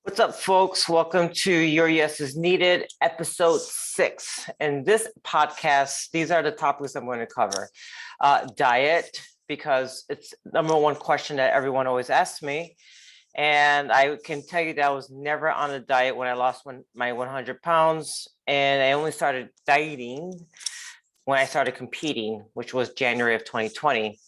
What's up, folks? Welcome to Your Yes is Needed, episode 6. In this podcast, these are the topics I'm going to cover. Diet, because it's the number one question that everyone always asks me. And I can tell you that I was never on a diet when I lost my 100 pounds. And I only started dieting when I started competing, which was January of 2020.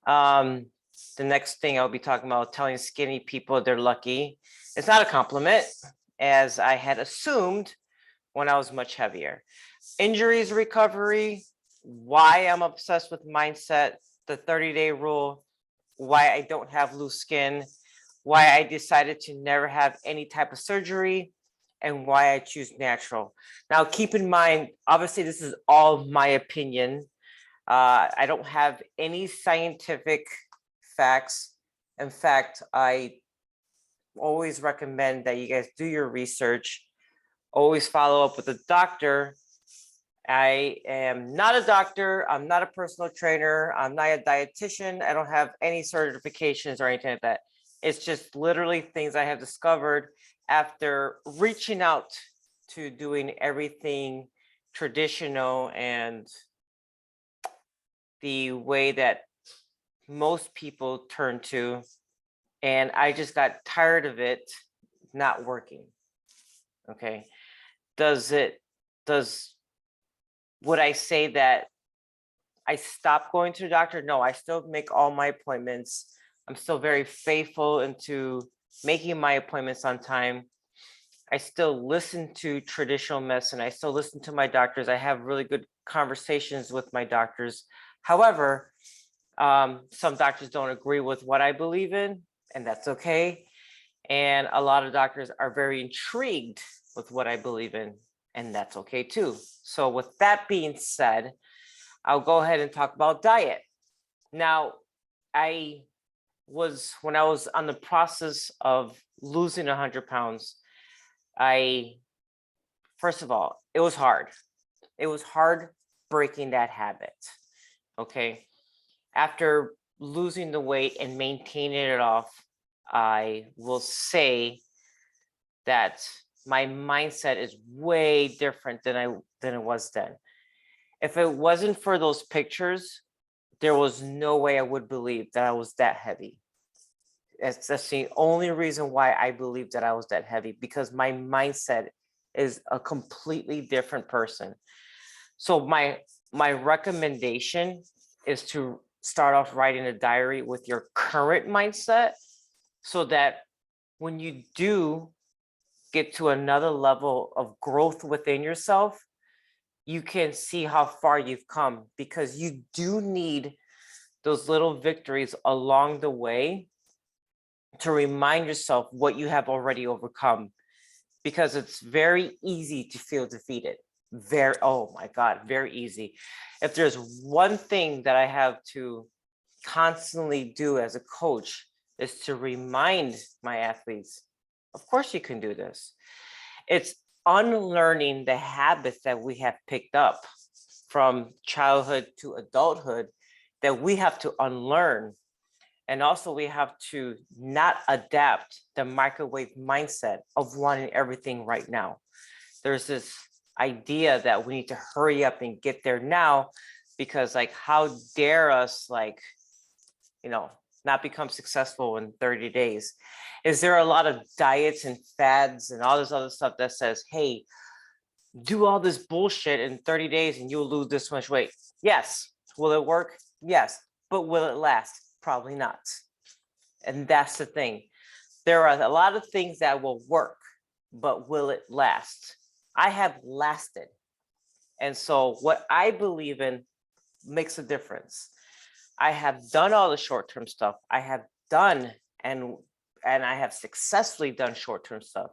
The next thing I'll be talking about, telling skinny people they're lucky. It's not a compliment, as I had assumed when I was much heavier. Injuries recovery, why I'm obsessed with mindset, the 30-day rule, why I don't have loose skin, why I decided to never have any type of surgery, and why I choose natural. Now, keep in mind, obviously, this is all my opinion. I don't have any scientific facts. In fact, I always recommend that you guys do your research. Always follow up with a doctor. I am not a doctor. I'm not a personal trainer. I'm not a dietitian. I don't have any certifications or anything like that. It's just literally things I have discovered after reaching out to doing everything traditional and the way that most people turn to. And I just got tired of it not working. Okay. Would I say that I stopped going to the doctor? No, I still make all my appointments. I'm still very faithful into making my appointments on time. I still listen to traditional medicine. I still listen to my doctors. I have really good conversations with my doctors. However, some doctors don't agree with what I believe in, and that's okay. And a lot of doctors are very intrigued with what I believe in, and that's okay too. So with that being said, I'll go ahead and talk about diet. Now, when I was on the process of losing 100 pounds, first of all, it was hard. It was hard breaking that habit. Okay. After losing the weight and maintaining it off, I will say that my mindset is way different than it was then. If it wasn't for those pictures, there was no way I would believe that I was that heavy. That's the only reason why I believe that I was that heavy, because my mindset is a completely different person. So my recommendation is to start off writing a diary with your current mindset, so that when you do get to another level of growth within yourself, you can see how far you've come, because you do need those little victories along the way to remind yourself what you have already overcome, because it's very easy to feel defeated. Oh my God, very easy. If there's one thing that I have to constantly do as a coach, is to remind my athletes, of course you can do this. It's unlearning the habits that we have picked up from childhood to adulthood that we have to unlearn. And also we have to not adapt the microwave mindset of wanting everything right now. There's this idea that we need to hurry up and get there now, because like, how dare us, like, not become successful in 30 days. Is there a lot of diets and fads and all this other stuff that says, hey, do all this bullshit in 30 days and you'll lose this much weight? Yes. Will it work? Yes. But will it last? Probably not. And that's the thing. There are a lot of things that will work, but will it last? I have lasted. And so what I believe in makes a difference. I have done all the short-term stuff. I have done and I have successfully done short-term stuff.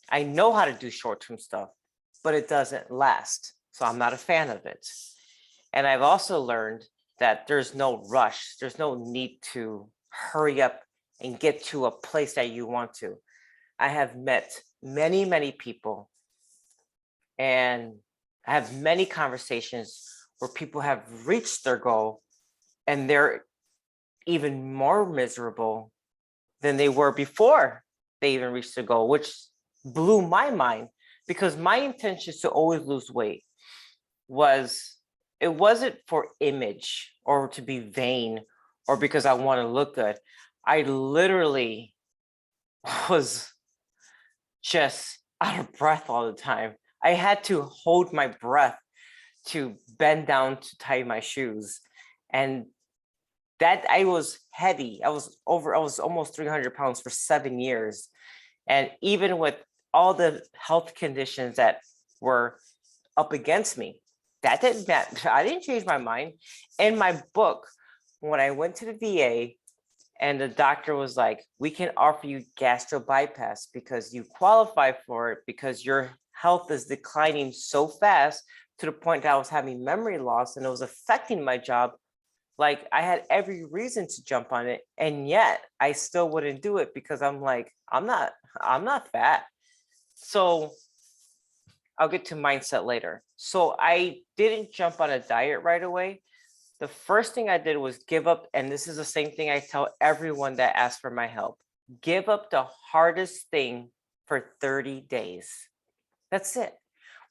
I know how to do short-term stuff, but it doesn't last. So I'm not a fan of it. And I've also learned that there's no rush. There's no need to hurry up and get to a place that you want to. I have met many, many people, and I have many conversations where people have reached their goal and they're even more miserable than they were before they even reached their goal, which blew my mind because my intention to always lose weight it wasn't for image or to be vain or because I want to look good. I literally was just out of breath all the time. I had to hold my breath to bend down to tie my shoes. And that I was heavy. I was almost 300 pounds for 7 years. And even with all the health conditions that were up against me, that didn't matter. I didn't change my mind. In my book, when I went to the VA and the doctor was like, we can offer you gastro bypass because you qualify for it because your health is declining so fast to the point that I was having memory loss and it was affecting my job. Like I had every reason to jump on it. And yet I still wouldn't do it because I'm like, I'm not fat. So I'll get to mindset later. So I didn't jump on a diet right away. The first thing I did was give up. And this is the same thing I tell everyone that asks for my help. Give up the hardest thing for 30 days. That's it.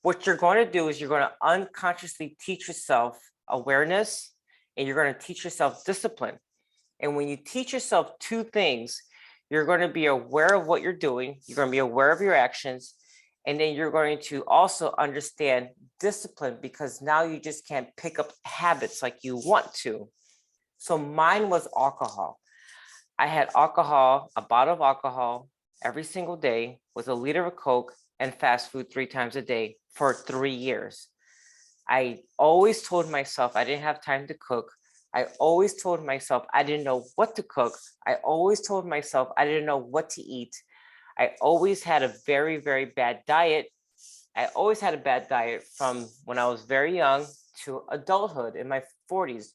What you're going to do is you're going to unconsciously teach yourself awareness and you're going to teach yourself discipline. And when you teach yourself two things, you're going to be aware of what you're doing. You're going to be aware of your actions. And then you're going to also understand discipline because now you just can't pick up habits like you want to. So mine was alcohol. I had alcohol, a bottle of alcohol every single day with a liter of Coke and fast food 3 times a day for 3 years. I always told myself I didn't have time to cook. I always told myself I didn't know what to cook. I always told myself I didn't know what to eat. I always had a very, very bad diet. I always had a bad diet from when I was very young to adulthood in my 40s.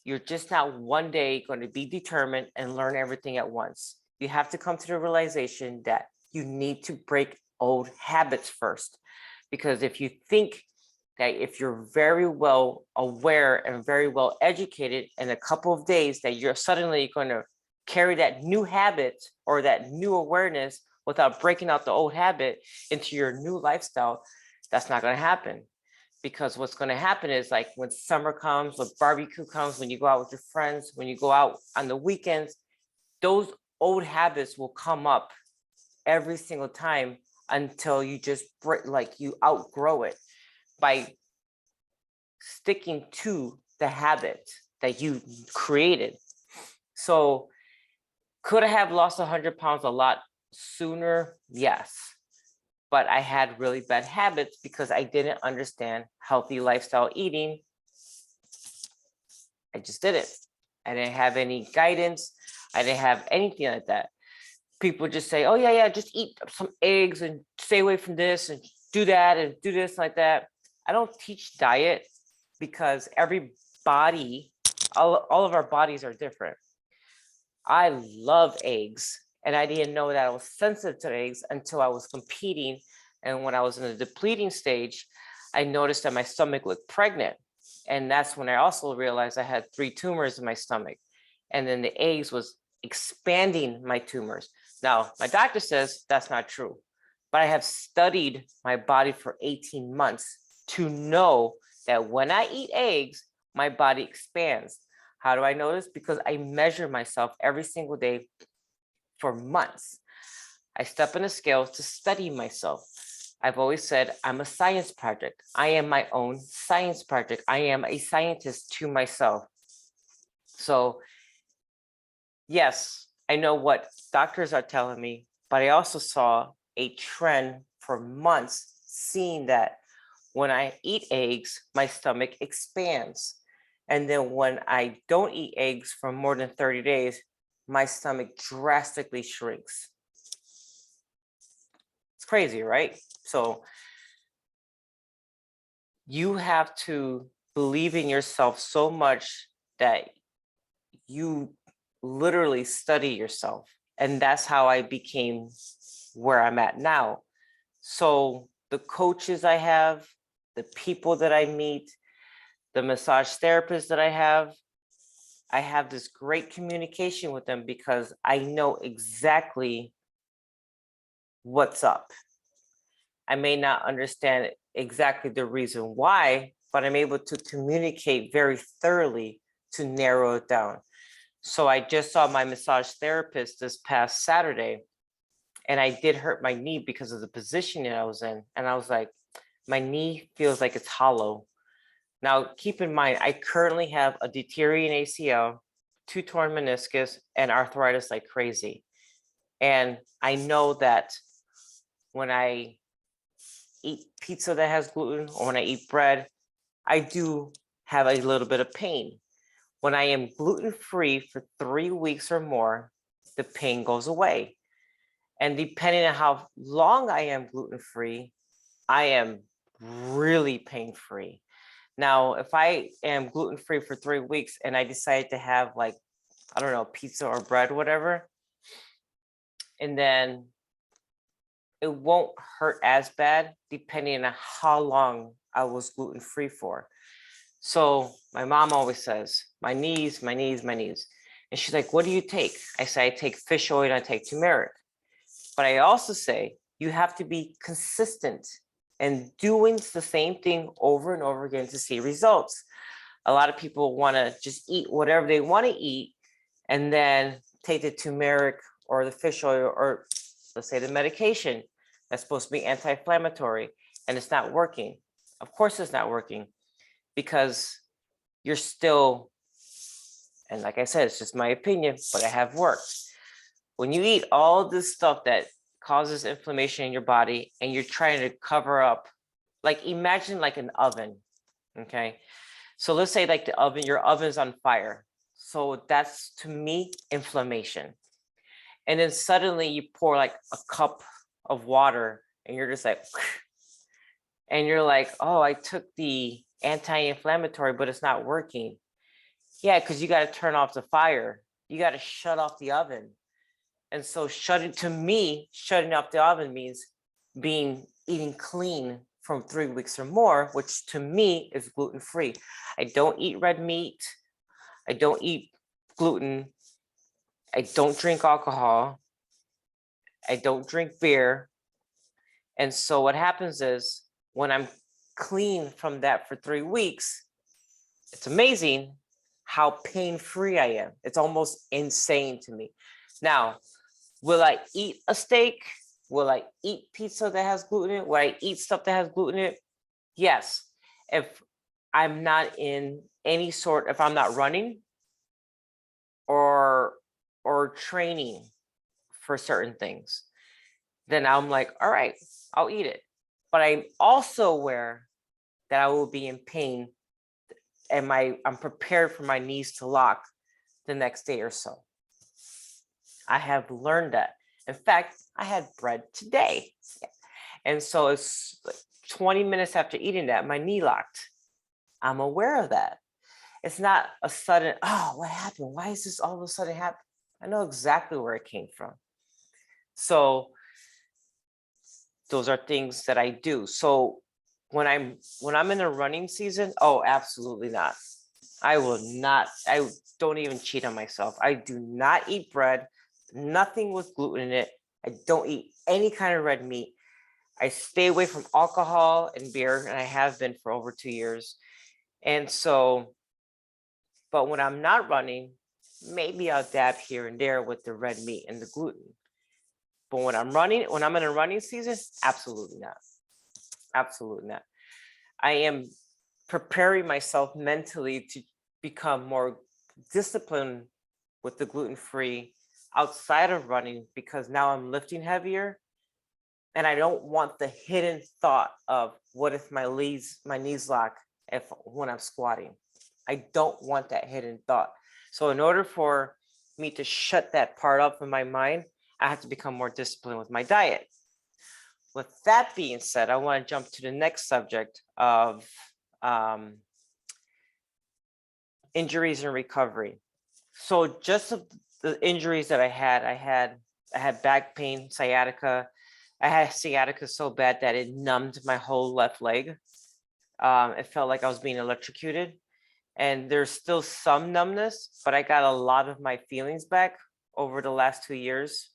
You're just not one day going to be determined and learn everything at once. You have to come to the realization that you need to break old habits first. Because if you think that if you're very well aware and very well educated in a couple of days that you're suddenly going to carry that new habit or that new awareness without breaking out the old habit into your new lifestyle, that's not going to happen. Because what's going to happen is like when summer comes, when barbecue comes, when you go out with your friends, when you go out on the weekends, those old habits will come up every single time until you just you outgrow it by sticking to the habit that you created. So could I have lost 100 pounds a lot sooner? Yes. But I had really bad habits because I didn't understand healthy lifestyle eating. I just didn't. I didn't have any guidance. I didn't have anything like that. People just say, oh, yeah, just eat some eggs and stay away from this and do that and do this like that. I don't teach diet because every body, all of our bodies are different. I love eggs. And I didn't know that I was sensitive to eggs until I was competing. And when I was in the depleting stage, I noticed that my stomach looked pregnant. And that's when I also realized I had 3 tumors in my stomach. And then the eggs was expanding my tumors. Now, my doctor says that's not true, but I have studied my body for 18 months to know that when I eat eggs, my body expands. How do I know this? Because I measure myself every single day for months. I step on the scale to study myself. I've always said I'm a science project. I am my own science project. I am a scientist to myself. So yes, I know what doctors are telling me, but I also saw a trend for months seeing that when I eat eggs, my stomach expands. And then when I don't eat eggs for more than 30 days, my stomach drastically shrinks. It's crazy, right? So you have to believe in yourself so much that you literally study yourself. And that's how I became where I'm at now. So the coaches I have, the people that I meet, the massage therapists that I have this great communication with them because I know exactly what's up. I may not understand exactly the reason why, but I'm able to communicate very thoroughly to narrow it down. So I just saw my massage therapist this past Saturday, and I did hurt my knee because of the position that I was in. And I was like, my knee feels like it's hollow. Now, keep in mind, I currently have a deteriorating ACL, 2 torn meniscus, and arthritis like crazy. And I know that when I eat pizza that has gluten or when I eat bread, I do have a little bit of pain. When I am gluten-free for 3 weeks or more, the pain goes away. And depending on how long I am gluten-free, I am really pain-free. Now, if I am gluten-free for 3 weeks and I decide to have, like, I don't know, pizza or bread, whatever, and then it won't hurt as bad depending on how long I was gluten-free for. So my mom always says, my knees, my knees, my knees. And she's like, what do you take? I say, I take fish oil and I take turmeric. But I also say, you have to be consistent and doing the same thing over and over again to see results. A lot of people want to just eat whatever they want to eat and then take the turmeric or the fish oil or let's say the medication that's supposed to be anti-inflammatory and it's not working. Of course it's not working because you're still, and like I said, it's just my opinion, but I have worked. When you eat all this stuff that causes inflammation in your body and you're trying to cover up, like imagine like an oven, okay? So let's say like the oven, your oven's on fire. So that's to me, inflammation. And then suddenly you pour like a cup of water and you're just like, and you're like, oh, I took the anti-inflammatory, but it's not working. Yeah, because you got to turn off the fire. You got to shut off the oven. And so shutting off the oven means eating clean from 3 weeks or more, which to me is gluten-free. I don't eat red meat. I don't eat gluten. I don't drink alcohol. I don't drink beer. And so what happens is when I'm clean from that for 3 weeks, it's amazing how pain-free I am. It's almost insane to me. Now, will I eat a steak? Will I eat pizza that has gluten in it? Will I eat stuff that has gluten in it? Yes. If I'm not in any sort, if I'm not running or training for certain things, then I'm like, all right, I'll eat it. But I'm also aware that I will be in pain and I'm prepared for my knees to lock the next day or so. I have learned that. In fact, I had bread today. And so it's like 20 minutes after eating that, my knee locked. I'm aware of that. It's not a sudden, oh, what happened? Why is this all of a sudden happen? I know exactly where it came from. So those are things that I do. So when I'm in a running season, oh, absolutely not. I don't even cheat on myself. I do not eat bread, nothing with gluten in it. I don't eat any kind of red meat. I stay away from alcohol and beer, and I have been for over 2 years. And so, but when I'm not running, maybe I'll dab here and there with the red meat and the gluten. But when I'm in a running season, absolutely not. Absolutely not. I am preparing myself mentally to become more disciplined with the gluten-free outside of running because now I'm lifting heavier and I don't want the hidden thought of what if my knees lock when I'm squatting. I don't want that hidden thought. So in order for me to shut that part up in my mind, I have to become more disciplined with my diet. With that being said, I want to jump to the next subject of injuries and recovery. So just of the injuries that I had back pain, sciatica. I had sciatica so bad that it numbed my whole left leg. It felt like I was being electrocuted. And there's still some numbness, but I got a lot of my feelings back over the last 2 years.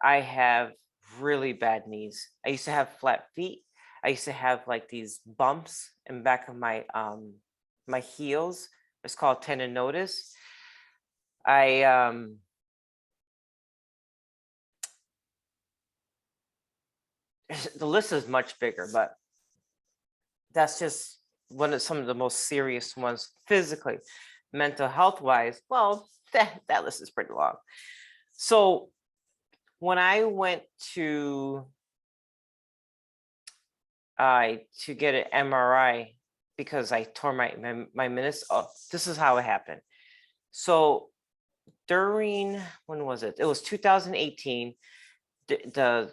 I have really bad knees. I used to have flat feet. I used to have like these bumps in back of my heels. It's called tendinotis. I the list is much bigger, but that's just one of some of the most serious ones physically. Mental health wise, well, that list is pretty long. So when I went to get an MRI because I tore my meniscus. Oh, this is how it happened. So during, when was it? It was 2018, the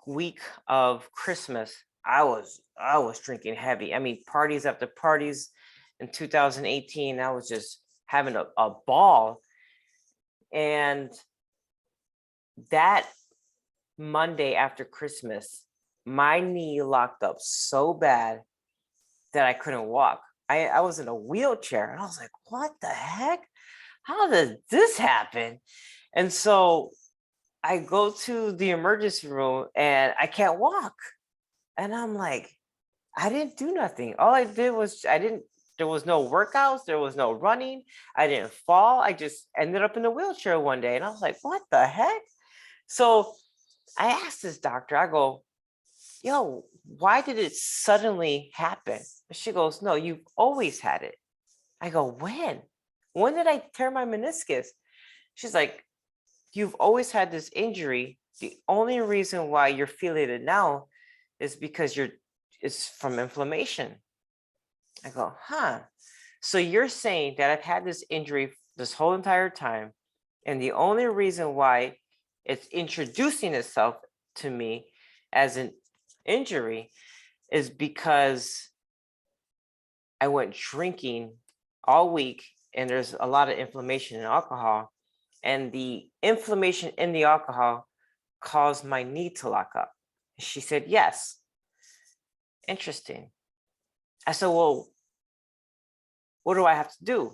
week of Christmas. I was drinking heavy. I mean, parties after parties. In 2018, I was just having a ball. And that Monday after Christmas, my knee locked up so bad that I couldn't walk. I was in a wheelchair and I was like, what the heck? How did this happen? And so I go to the emergency room and I can't walk. And I'm like, I didn't do nothing. All I did was there was no workouts, there was no running. I didn't fall. I just ended up in a wheelchair one day. And I was like, what the heck? So I asked this doctor, I go, yo, why did it suddenly happen? She goes, no, you've always had it. I go, when? When did I tear my meniscus? She's like, you've always had this injury. The only reason why you're feeling it now is because it's from inflammation. I go, huh. So you're saying that I've had this injury this whole entire time, and the only reason why it's introducing itself to me as an injury is because I went drinking all week and there's a lot of inflammation in alcohol, and the inflammation in the alcohol caused my knee to lock up. She said, yes. Interesting. I said, well, what do I have to do?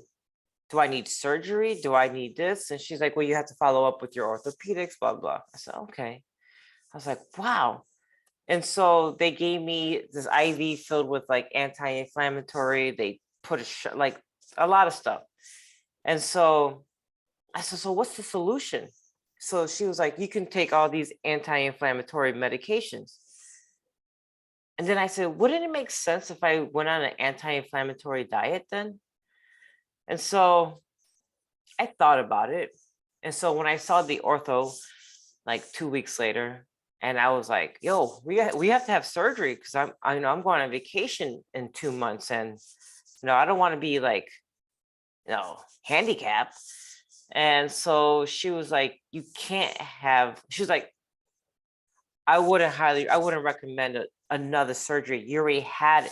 Do I need surgery? Do I need this? And she's like, well, you have to follow up with your orthopedics, blah, blah. I said, okay. I was like, wow. And so they gave me this IV filled with like anti-inflammatory. They put like a lot of stuff. And so I said, so what's the solution? So she was like, you can take all these anti-inflammatory medications. And then I said, wouldn't it make sense if I went on an anti-inflammatory diet then? And so I thought about it. And so when I saw the ortho like 2 weeks later, and I was like, yo, we have to have surgery because I'm going on vacation in 2 months, and I don't want to be like, handicapped. And so she was like, you can't have, she was like, I wouldn't recommend another surgery. You already had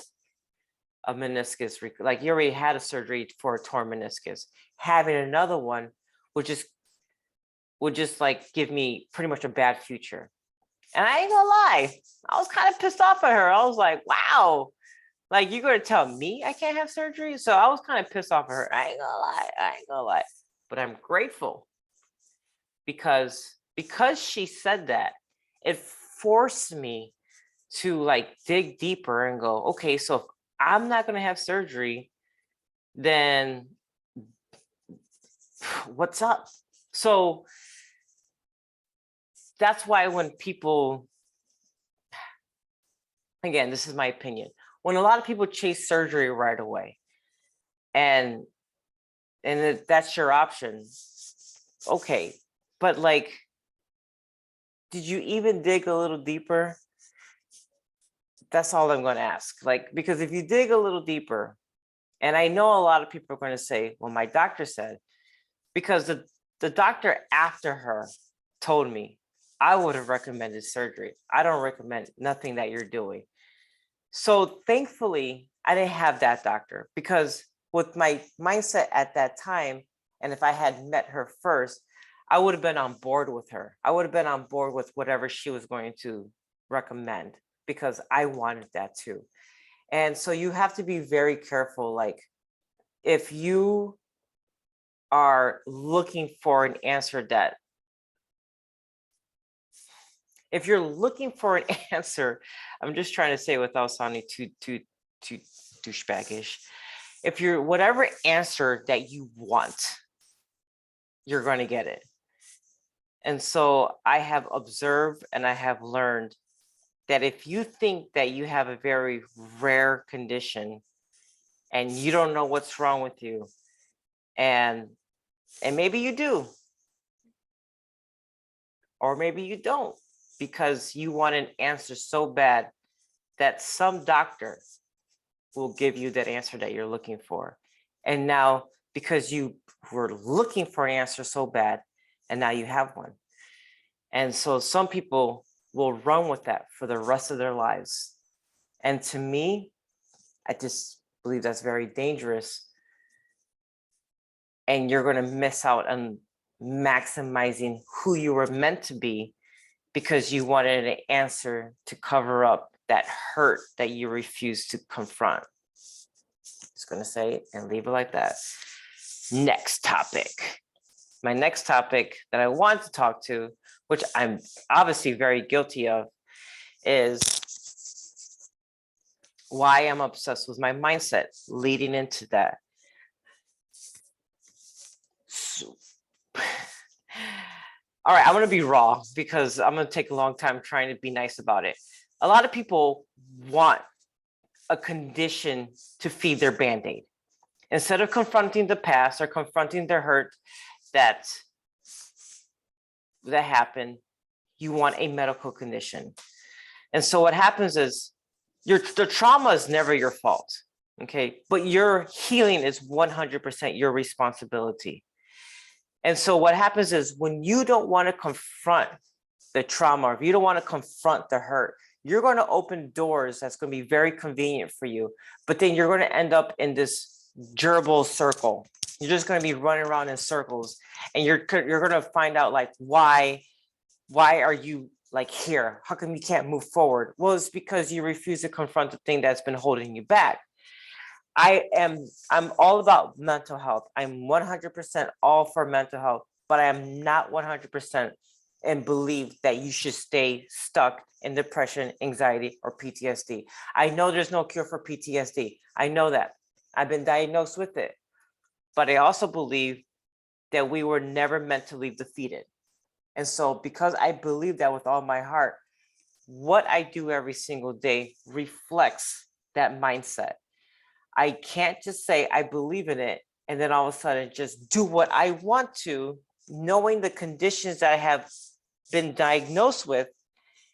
a meniscus, like you already had a surgery for a torn meniscus. Having another one would just like give me pretty much a bad future. And I ain't gonna lie, I was kind of pissed off at her. I was like, wow, like you're gonna tell me I can't have surgery? So I was kind of pissed off at her. I ain't gonna lie. But I'm grateful because she said that, it forced me to like dig deeper and go, okay, so if I'm not gonna have surgery, then what's up? So that's why when people, again, this is my opinion, when a lot of people chase surgery right away, and that's your option, okay, but like, did you even dig a little deeper? That's all I'm going to ask. Like, because if you dig a little deeper, and I know a lot of people are going to say, well, my doctor said, because the doctor after her told me, I would have recommended surgery. I don't recommend nothing that you're doing. So thankfully, I didn't have that doctor, because with my mindset at that time, and if I had met her first, I would have been on board with her. I would have been on board with whatever she was going to recommend, because I wanted that too. And so you have to be very careful. Like, if you are looking for an answer that If you're looking for an answer, I'm just trying to say without sounding too douchebaggish. If you're whatever answer that you want, you're going to get it. And so I have observed and I have learned that if you think that you have a very rare condition and you don't know what's wrong with you, and maybe you do, or maybe you don't, because you want an answer so bad that some doctor will give you that answer that you're looking for. And now, because you were looking for an answer so bad, and now you have one. And so some people will run with that for the rest of their lives. And to me, I just believe that's very dangerous. And you're going to miss out on maximizing who you were meant to be because you wanted an answer to cover up that hurt that you refused to confront. Just going to say it and leave it like that. Next topic. My next topic that I want to talk to, which I'm obviously very guilty of, is why I'm obsessed with my mindset leading into that. So, all right, I'm going to be raw because I'm going to take a long time trying to be nice about it. A lot of people want a condition to feed their Band-Aid. Instead of confronting the past or confronting the hurt that happened, you want a medical condition. And so what happens is the trauma is never your fault, okay? But your healing is 100% your responsibility. And so what happens is when you don't want to confront the trauma, or if you don't want to confront the hurt, you're going to open doors that's going to be very convenient for you. But then you're going to end up in this gerbil circle. You're just going to be running around in circles, and you're going to find out like, why are you like here? How come you can't move forward? Well, it's because you refuse to confront the thing that's been holding you back. I'm all about mental health. I'm 100% all for mental health, but I am not 100% and believe that you should stay stuck in depression, anxiety, or PTSD. I know there's no cure for PTSD. I know that. I've been diagnosed with it. But I also believe that we were never meant to leave defeated. And so because I believe that with all my heart, what I do every single day reflects that mindset. I can't just say I believe in it and then all of a sudden just do what I want to, knowing the conditions that I have been diagnosed with,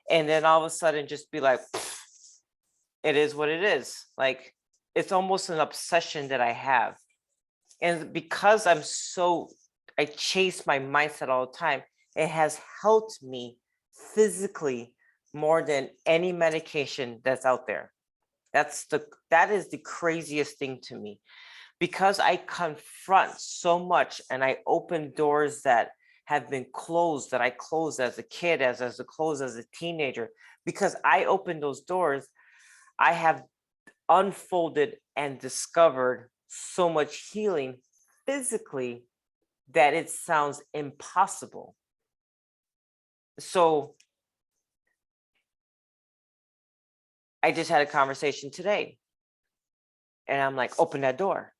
and then all of a sudden just be like, it is what it is. Like, it's almost an obsession that I have. And because I chase my mindset all the time, it has helped me physically more than any medication that's out there. That is the craziest thing to me, because I confront so much and I open doors that have been closed, that I closed as a kid, as a closed as a teenager. Because I opened those doors, I have unfolded and discovered so much healing physically that it sounds impossible. So I just had a conversation today and I'm like, open that door.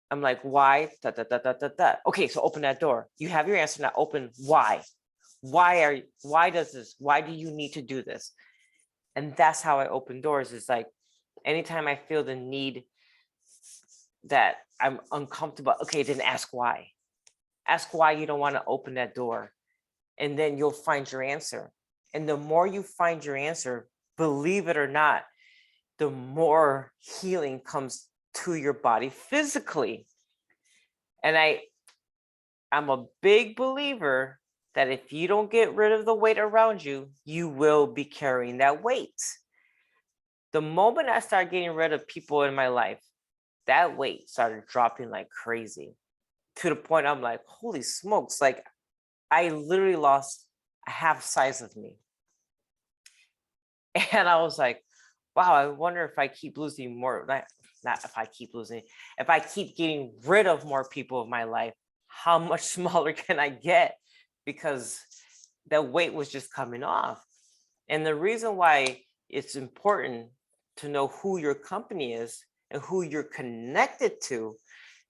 I'm like, why? Okay, so open that door. You have your answer now. Open why. Why do you need to do this? And that's how I open doors. It's like anytime I feel the need that I'm uncomfortable, okay, then ask why. Ask why you don't want to open that door. And then you'll find your answer. And the more you find your answer, believe it or not, the more healing comes to your body physically. And I'm a big believer that if you don't get rid of the weight around you, you will be carrying that weight. The moment I started getting rid of people in my life, that weight started dropping like crazy, to the point I'm like, holy smokes, like I literally lost a half size of me. And I was like, wow, I wonder if I keep losing more, not if I keep losing, if I keep getting rid of more people of my life, how much smaller can I get? Because that weight was just coming off. And the reason why it's important to know who your company is and who you're connected to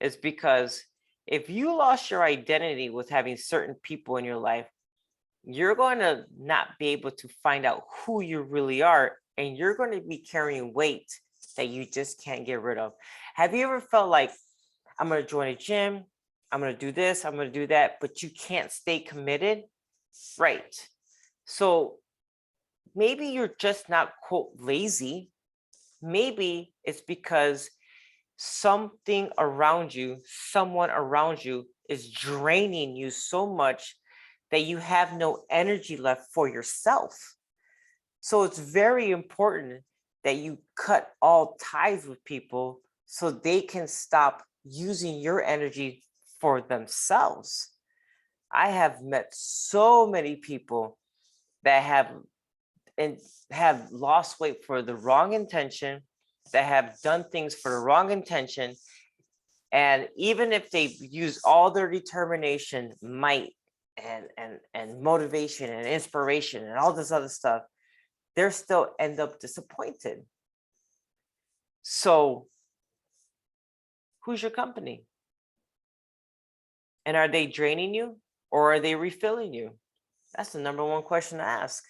is because if you lost your identity with having certain people in your life, you're going to not be able to find out who you really are, and you're going to be carrying weight that you just can't get rid of. Have you ever felt like, I'm going to join a gym, I'm going to do this, I'm going to do that, but you can't stay committed? Right. So maybe you're just not, quote, lazy. Maybe it's because something around you, someone around you is draining you so much that you have no energy left for yourself. So it's very important that you cut all ties with people so they can stop using your energy for themselves. I have met so many people that have lost weight for the wrong intention, that have done things for the wrong intention. And even if they use all their determination, might, and motivation and inspiration and all this other stuff, they're still end up disappointed. So who's your company? And are they draining you or are they refilling you? That's the number one question to ask.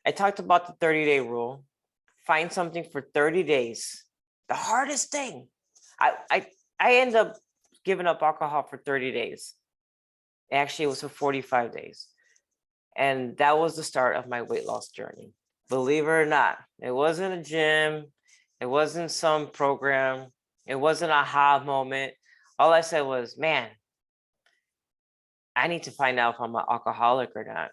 I talked about the 30-day rule. Find something for 30 days. The hardest thing. I ended up giving up alcohol for 30 days. Actually, it was for 45 days. And that was the start of my weight loss journey. Believe it or not, it wasn't a gym. It wasn't some program. It wasn't a aha moment. All I said was, man, I need to find out if I'm an alcoholic or not.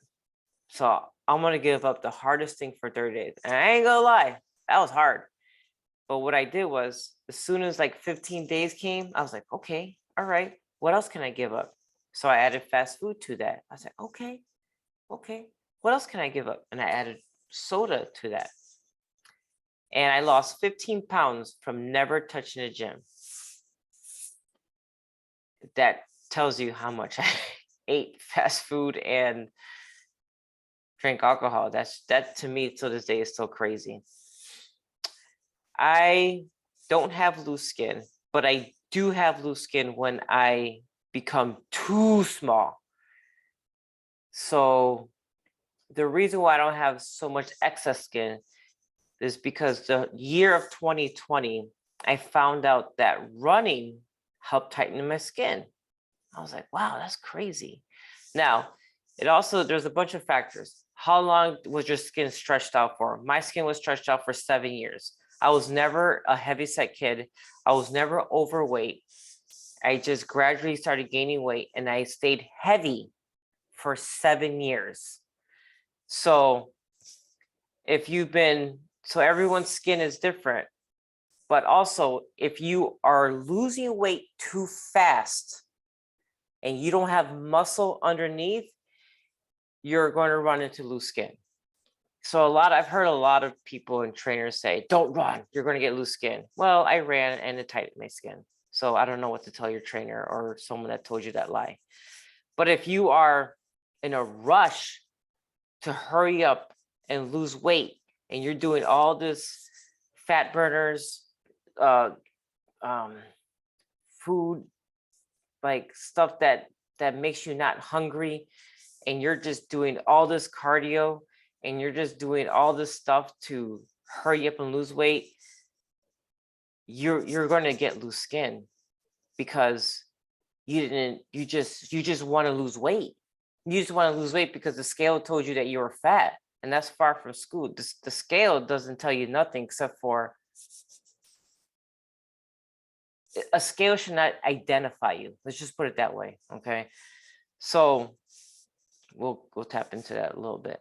So I'm going to give up the hardest thing for 30 days. And I ain't gonna lie, that was hard. But what I did was, as soon as like 15 days came, I was like, okay, all right, what else can I give up? So I added fast food to that. I said, okay, what else can I give up? And I added soda to that. And I lost 15 pounds from never touching a gym. That tells you how much I ate fast food and drank alcohol. That to me to this day is so crazy. I don't have loose skin, but I do have loose skin when I become too small. So the reason why I don't have so much excess skin is because the year of 2020, I found out that running helped tighten my skin. I was like, wow, that's crazy. Now, there's a bunch of factors. How long was your skin stretched out for? My skin was stretched out for 7 years. I was never a heavyset kid. I was never overweight. I just gradually started gaining weight and I stayed heavy for 7 years. So everyone's skin is different, but also if you are losing weight too fast and you don't have muscle underneath, you're going to run into loose skin. So I've heard a lot of people and trainers say, don't run, you're going to get loose skin. Well, I ran and it tightened my skin. So I don't know what to tell your trainer or someone that told you that lie. But if you are in a rush to hurry up and lose weight, and you're doing all this fat burners, food, like stuff that makes you not hungry, and you're just doing all this cardio, and you're just doing all this stuff to hurry up and lose weight, you're going to get loose skin because you just want to lose weight. You just want to lose weight because the scale told you that you were fat, and that's far from school. The scale doesn't tell you nothing except for a scale should not identify you. Let's just put it that way. Okay. So we'll tap into that a little bit.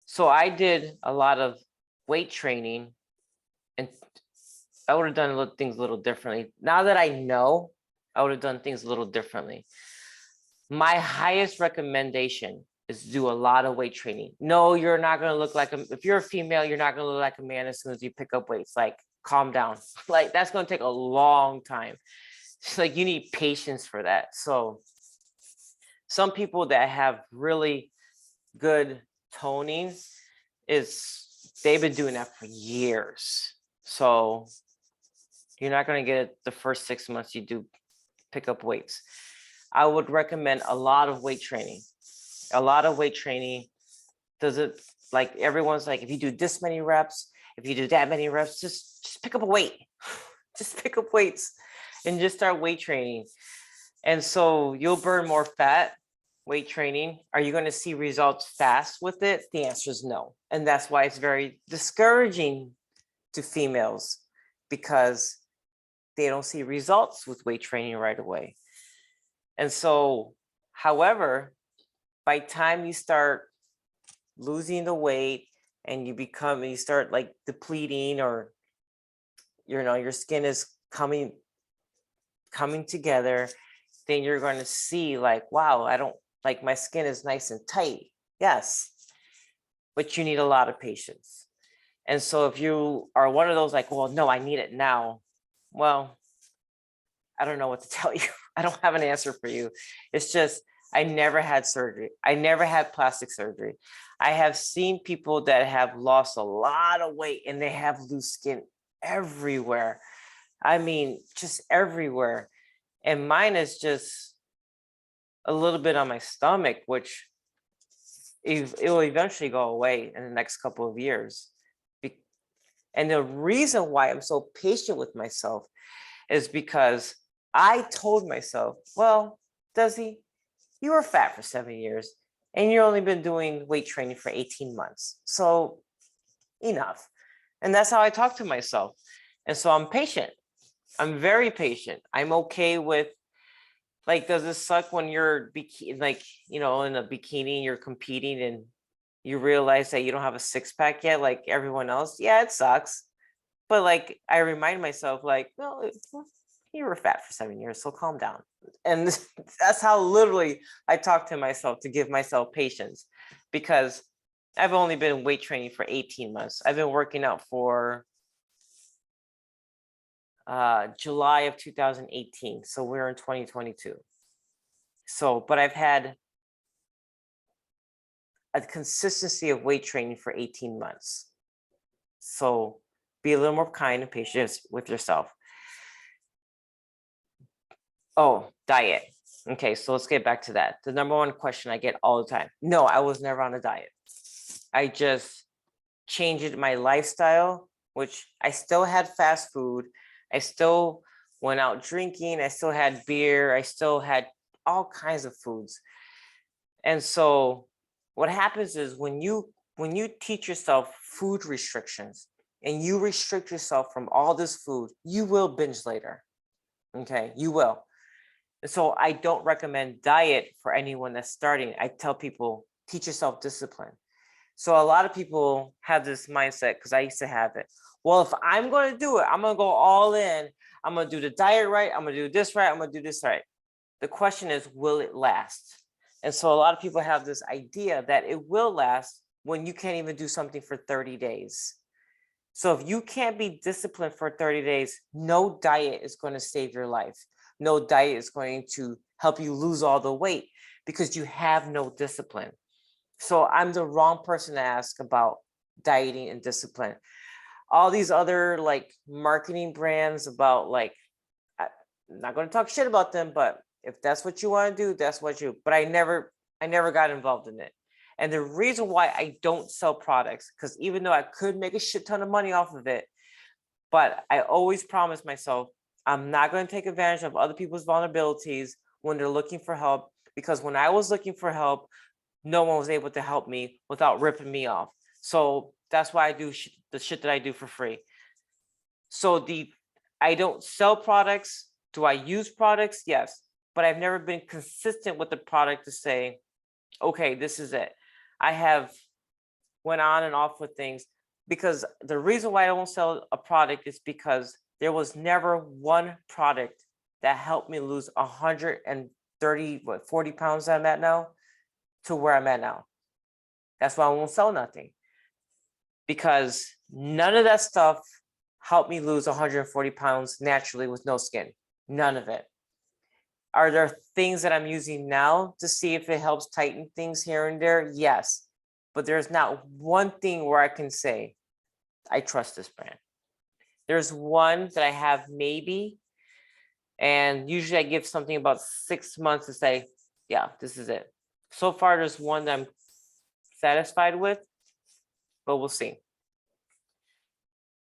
So I did a lot of weight training, and I would have done things a little differently. Now that I know, I would have done things a little differently. My highest recommendation is to do a lot of weight training. No, you're not going to look like if you're a female, you're not going to look like a man as soon as you pick up weights. Like, calm down. Like, that's going to take a long time. It's like you need patience for that. So some people that have really good toning they've been doing that for years. So you're not going to get it the first 6 months you do pick up weights. I would recommend a lot of weight training. A lot of weight training. Does it, like, everyone's like, if you do this many reps, if you do that many reps, just pick up a weight. Just pick up weights and just start weight training. And so you'll burn more fat weight training. Are you going to see results fast with it? The answer is no. And that's why it's very discouraging to females, because they don't see results with weight training right away. And so, however, by time you start losing the weight and you start like depleting, or your skin is coming together, then you're going to see like, wow, I don't like, my skin is nice and tight. Yes, but you need a lot of patience. And so if you are one of those like, well, no, I need it now. Well, I don't know what to tell you. I don't have an answer for you. It's just, I never had surgery. I never had plastic surgery. I have seen people that have lost a lot of weight and they have loose skin everywhere. I mean, just everywhere. And mine is just a little bit on my stomach, which it will eventually go away in the next couple of years. And the reason why I'm so patient with myself is because I told myself, well, Desi, you were fat for 7 years and you've only been doing weight training for 18 months. So enough. And that's how I talk to myself. And so I'm patient. I'm very patient. I'm okay with, like, does it suck when you're like, in a bikini, you're competing and you realize that you don't have a six-pack yet, like everyone else? Yeah, it sucks. But like, I remind myself, like, no, you were fat for 7 years, so calm down. And that's how literally I talk to myself, to give myself patience, because I've only been weight training for 18 months. I've been working out for July of 2018. So we're in 2022. So, but I've had a consistency of weight training for 18 months. So be a little more kind and patient with yourself. Oh, diet. Okay, so let's get back to that. The number one question I get all the time. No, I was never on a diet. I just changed my lifestyle, which I still had fast food. I still went out drinking. I still had beer. I still had all kinds of foods. And so what happens is when you teach yourself food restrictions and you restrict yourself from all this food, you will binge later. Okay, you will. So I don't recommend diet for anyone that's starting. I tell people, teach yourself discipline. So a lot of people have this mindset, because I used to have it. Well, if I'm going to do it, I'm going to go all in. I'm going to do the diet right. I'm going to do this right. I'm going to do this right. The question is, will it last? And so a lot of people have this idea that it will last when you can't even do something for 30 days. So if you can't be disciplined for 30 days, no diet is going to save your life. No diet is going to help you lose all the weight, because you have no discipline. So I'm the wrong person to ask about dieting and discipline. All these other like marketing brands about, like, I'm not going to talk shit about them, but if that's what you want to do, that's what you, but I never got involved in it. And the reason why I don't sell products, because even though I could make a shit ton of money off of it, but I always promise myself, I'm not going to take advantage of other people's vulnerabilities when they're looking for help, because when I was looking for help, no one was able to help me without ripping me off. So that's why I do the shit that I do for free. So I don't sell products. Do I use products? Yes, but I've never been consistent with the product to say, okay, this is it. I have went on and off with things, because the reason why I don't sell a product is because there was never one product that helped me lose 40 pounds that I'm at now to where I'm at now. That's why I won't sell nothing, because none of that stuff helped me lose 140 pounds naturally with no skin. None of it. Are there things that I'm using now to see if it helps tighten things here and there? Yes. But there's not one thing where I can say, I trust this brand. There's one that I have maybe, and usually I give something about 6 months to say, yeah, this is it. So far, there's one that I'm satisfied with, but we'll see.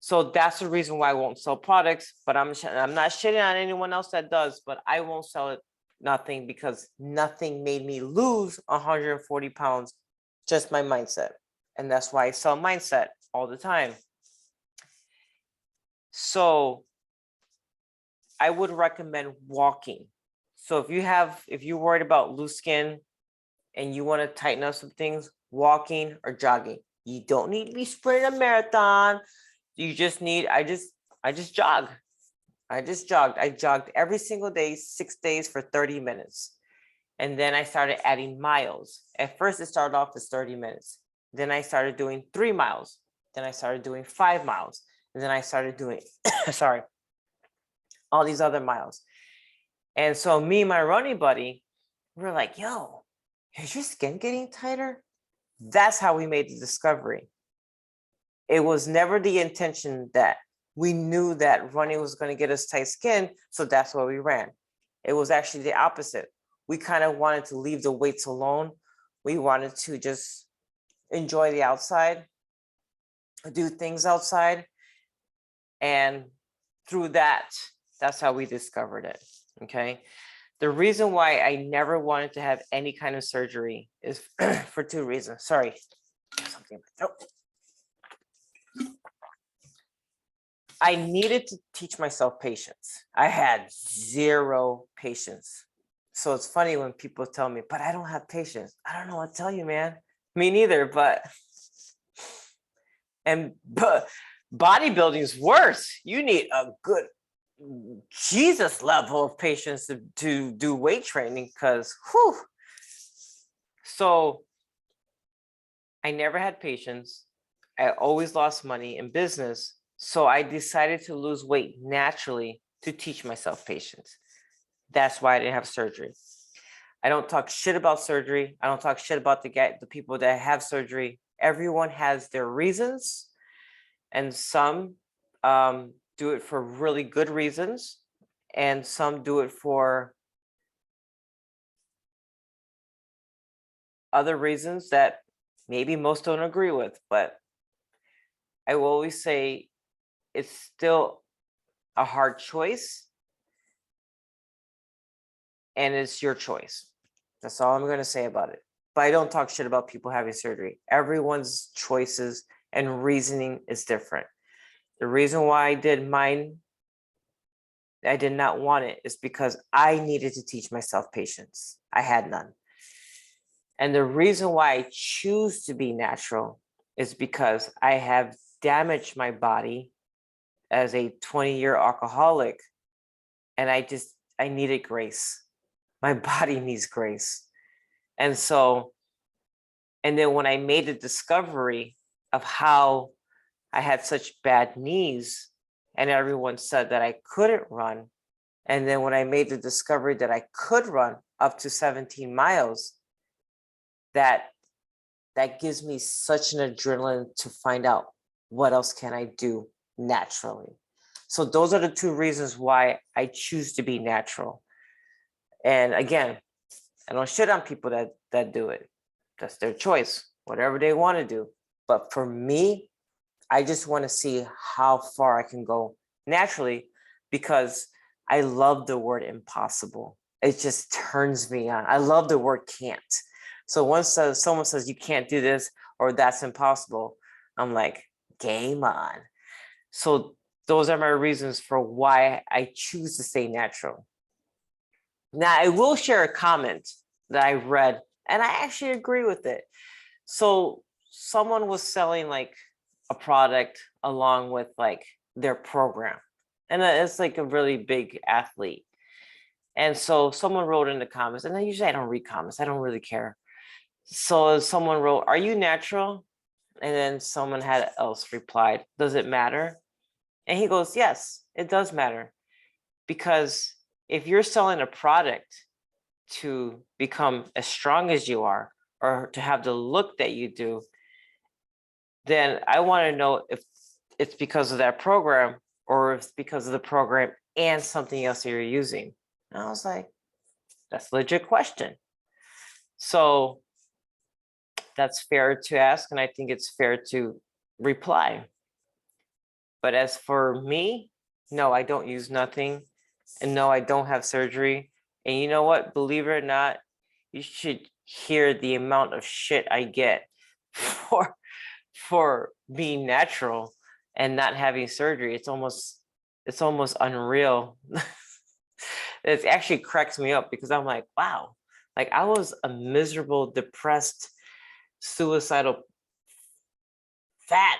So that's the reason why I won't sell products, but I'm not shitting on anyone else that does, but I won't sell it nothing because nothing made me lose 140 pounds, just my mindset. And that's why I sell mindset all the time. So I would recommend walking. So if you're worried about loose skin and you want to tighten up some things, walking or jogging. You don't need to be sprinting a marathon. You just need, I just jog. I just jogged. I jogged every single day, 6 days for 30 minutes. And then I started adding miles. At first, it started off as 30 minutes. Then I started doing 3 miles. Then I started doing 5 miles. And then I started doing, sorry, all these other miles. And so me and my running buddy, we're like, yo, is your skin getting tighter? That's how we made the discovery. It was never the intention that we knew that running was going to get us tight skin, so that's why we ran. It was actually the opposite. We kind of wanted to leave the weights alone. We wanted to just enjoy the outside, do things outside. And through that, that's how we discovered it, okay? The reason why I never wanted to have any kind of surgery is for 2 reasons. Sorry, something in my throat. I needed to teach myself patience. I had 0 patience. So it's funny when people tell me, but I don't have patience. I don't know what to tell you, man. Me neither, but bodybuilding is worse. You need a good Jesus level of patience to do weight training because, whew. So I never had patience. I always lost money in business. So I decided to lose weight naturally to teach myself patience. That's why I didn't have surgery. I don't talk shit about surgery. I don't talk shit about the people that have surgery. Everyone has their reasons, and some do it for really good reasons, and some do it for other reasons that maybe most don't agree with. But I will always say it's still a hard choice, and it's your choice. That's all I'm going to say about it. But I don't talk shit about people having surgery. Everyone's choices and reasoning is different. The reason why I did mine, I did not want it, is because I needed to teach myself patience. I had none. And the reason why I choose to be natural is because I have damaged my body as a 20-year alcoholic, and I needed grace. My body needs grace. And then when I made the discovery of how I had such bad knees and everyone said that I couldn't run, and then when I made the discovery that I could run up to 17 miles, that gives me such an adrenaline to find out what else can I do naturally. So those are the 2 reasons why I choose to be natural. And again, I don't shit on people that do it. That's their choice, whatever they want to do. But for me, I just want to see how far I can go naturally, because I love the word impossible. It just turns me on. I love the word can't. So once someone says you can't do this or that's impossible, I'm like, game on. So those are my reasons for why I choose to stay natural. Now, I will share a comment that I read, and I actually agree with it. So someone was selling like a product along with like their program, and it's like a really big athlete. And so someone wrote in the comments, and I don't read comments. I don't really care. So someone wrote, "Are you natural?" And then someone else replied, "Does it matter?" And he goes, "Yes, it does matter, because if you're selling a product to become as strong as you are, or to have the look that you do, then I want to know if it's because of that program, or if it's because of the program and something else that you're using. And I was like, that's a legit question. So that's fair to ask, and I think it's fair to reply. But as for me, no, I don't use nothing. And no, I don't have surgery. And you know what? Believe it or not, you should hear the amount of shit I get for being natural and not having surgery. It's almost unreal. It actually cracks me up because I'm like, wow, like I was a miserable, depressed, suicidal, fat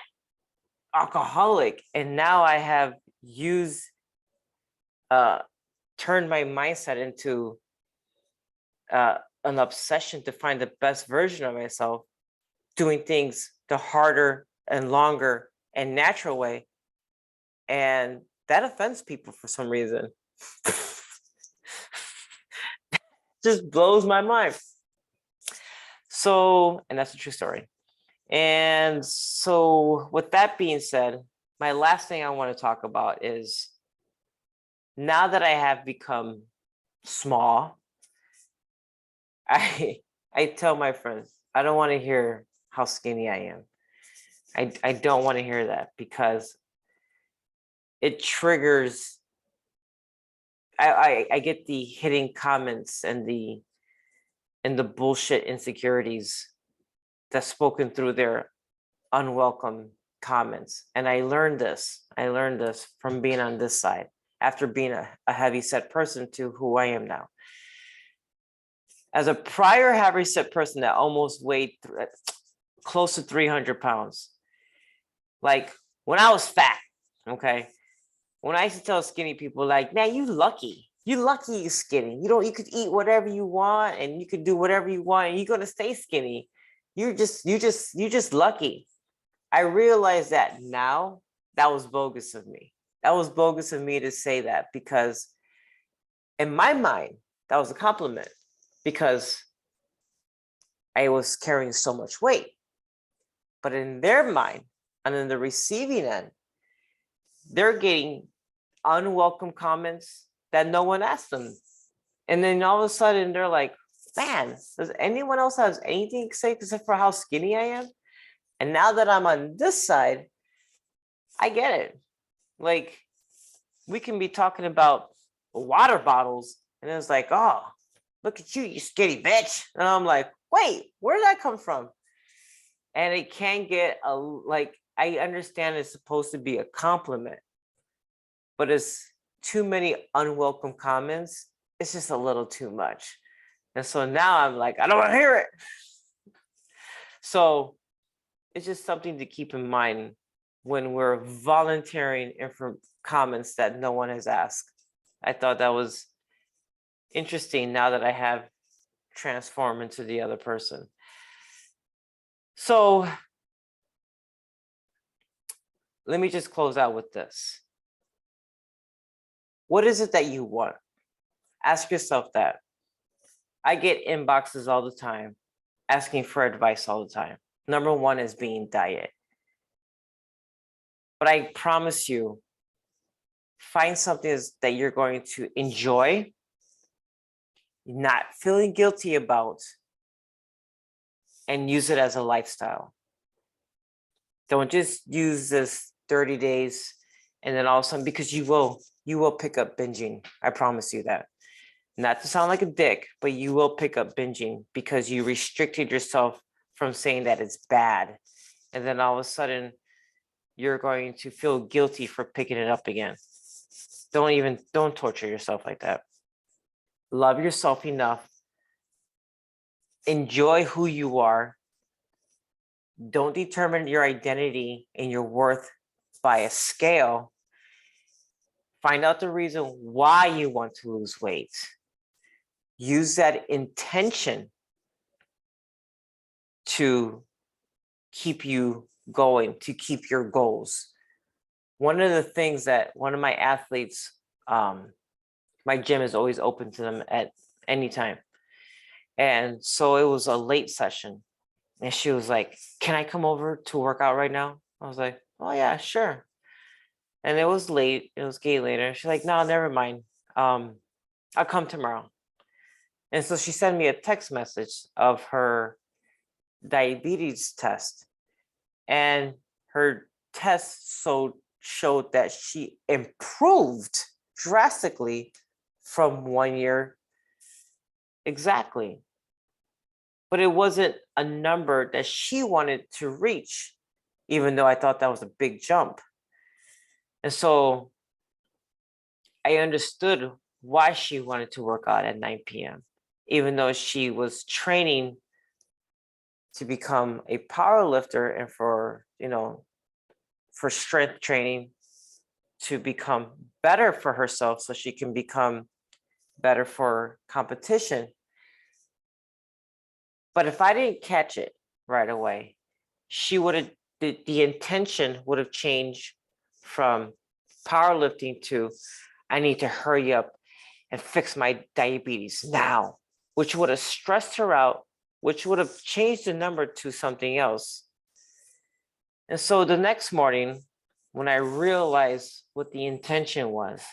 alcoholic, and now I have used turned my mindset into an obsession to find the best version of myself, doing things the harder and longer and natural way. And that offends people for some reason. Just blows my mind. So, and that's a true story. And so with that being said, my last thing I want to talk about is, now that I have become small, I tell my friends, I don't want to hear how skinny I am. I don't want to hear that, because it triggers, I get the hitting comments and the bullshit insecurities that's spoken through their unwelcome comments. And I learned this from being on this side, after being a heavy set person to who I am now. As a prior heavy set person that almost weighed close to 300 pounds, like when I was fat, okay, when I used to tell skinny people, like, man, you lucky you're skinny. You could eat whatever you want and you could do whatever you want and you're gonna stay skinny. You're just lucky. I realize that now that was bogus of me. That was bogus of me to say that, because in my mind, that was a compliment, because I was carrying so much weight. But in their mind, and in the receiving end, they're getting unwelcome comments that no one asked them. And then all of a sudden they're like, man, does anyone else have anything to say except for how skinny I am? And now that I'm on this side, I get it. Like, we can be talking about water bottles, and it's like, oh, look at you, you skinny bitch. And I'm like, wait, where did that come from? And it can get like, I understand it's supposed to be a compliment, but it's too many unwelcome comments. It's just a little too much. And so now I'm like, I don't want to hear it. So it's just something to keep in mind when we're volunteering for comments that no one has asked. I thought that was interesting now that I have transformed into the other person. So let me just close out with this. What is it that you want? Ask yourself that. I get inboxes all the time asking for advice all the time. Number one is being diet. But I promise you, find something that you're going to enjoy, not feeling guilty about, and use it as a lifestyle. Don't just use this 30 days and then all of a sudden, because you will pick up binging. I promise you that. Not to sound like a dick, but you will pick up binging because you restricted yourself from saying that it's bad. And then all of a sudden, you're going to feel guilty for picking it up again. Don't torture yourself like that. Love yourself enough. Enjoy who you are. Don't determine your identity and your worth by a scale. Find out the reason why you want to lose weight. Use that intention to keep you going, to keep your goals. One of the things that one of my athletes my gym is always open to them at any time. And so it was a late session. And she was like, can I come over to work out right now? I was like, oh yeah, sure. And it was late. It was getting later. She's like, no, never mind. I'll come tomorrow. And so she sent me a text message of her diabetes test. And her test showed that she improved drastically from 1 year exactly. But it wasn't a number that she wanted to reach, even though I thought that was a big jump. And so I understood why she wanted to work out at 9 p.m., even though she was training to become a power lifter and for, for strength training to become better for herself so she can become better for competition. But if I didn't catch it right away, she would have, the intention would have changed from powerlifting to, I need to hurry up and fix my diabetes now, which would have stressed her out, which would have changed the number to something else. And so the next morning, when I realized what the intention was,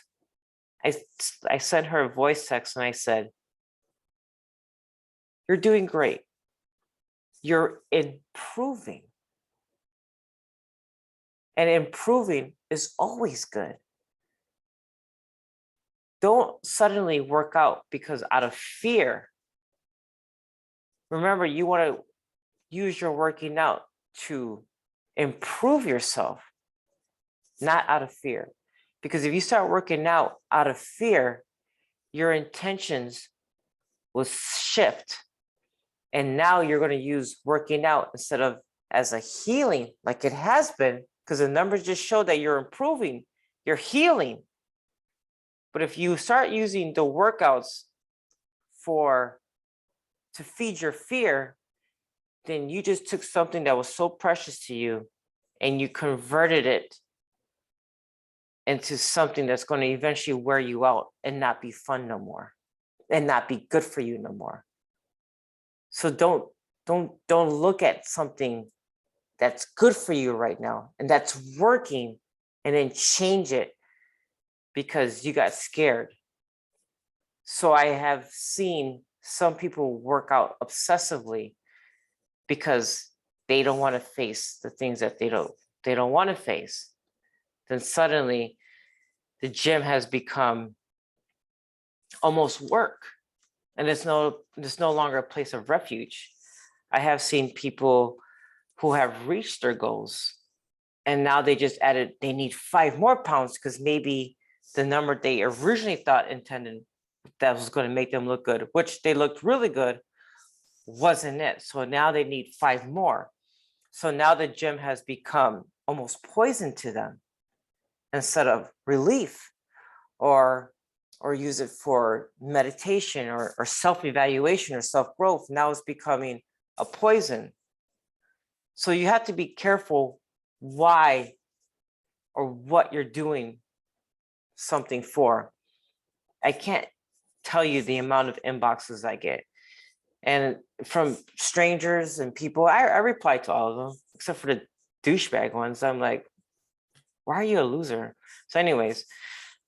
I sent her a voice text and I said, you're doing great. You're improving. And improving is always good. Don't suddenly work out because out of fear. Remember, you want to use your working out to improve yourself, not out of fear. Because if you start working out of fear, your intentions will shift. And now you're going to use working out instead of as a healing, like it has been, because the numbers just show that you're improving, you're healing. But if you start using the workouts to feed your fear, then you just took something that was so precious to you and you converted it into something that's going to eventually wear you out and not be fun no more and not be good for you no more. So don't look at something that's good for you right now and that's working and then change it because you got scared. So I have seen some people work out obsessively because they don't want to face the things that they don't want to face. Then suddenly the gym has become almost work, and it's no longer a place of refuge. I have seen people who have reached their goals and now they just added, they need 5 more pounds because maybe the number they originally thought intended that was going to make them look good, which they looked really good, wasn't it. So now they need 5 more. So now the gym has become almost poison to them instead of relief or use it for meditation or self-evaluation or self-growth. Now it's becoming a poison. So you have to be careful why or what you're doing something for. I can't tell you the amount of inboxes I get. And from strangers and people, I reply to all of them, except for the douchebag ones. I'm like, why are you a loser? So anyways,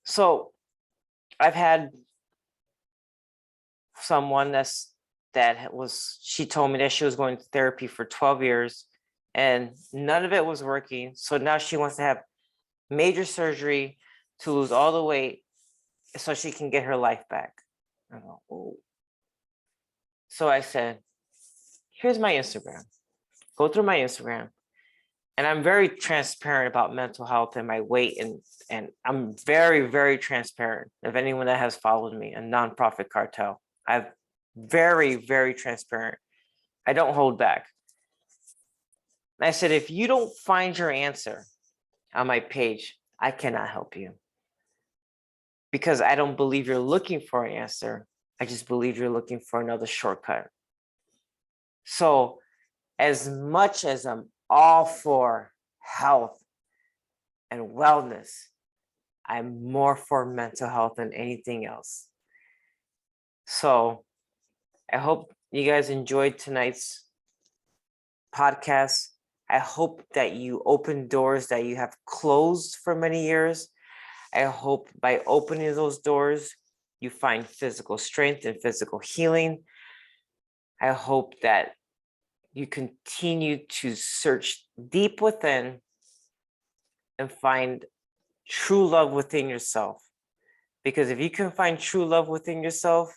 so I've had someone she told me that she was going to therapy for 12 years and none of it was working. So now she wants to have major surgery to lose all the weight so she can get her life back. I go, oh. So I said, here's my Instagram. Go through my Instagram. And I'm very transparent about mental health and my weight. And I'm very, very transparent. If anyone that has followed me, a nonprofit cartel, I'm very, very transparent. I don't hold back. And I said, if you don't find your answer on my page, I cannot help you. Because I don't believe you're looking for an answer. I just believe you're looking for another shortcut. So as much as I'm all for health and wellness, I'm more for mental health than anything else. So I hope you guys enjoyed tonight's podcast. I hope that you open doors that you have closed for many years. I hope by opening those doors, you find physical strength and physical healing. I hope that you continue to search deep within and find true love within yourself. Because if you can find true love within yourself,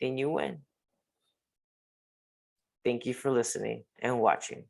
then you win. Thank you for listening and watching.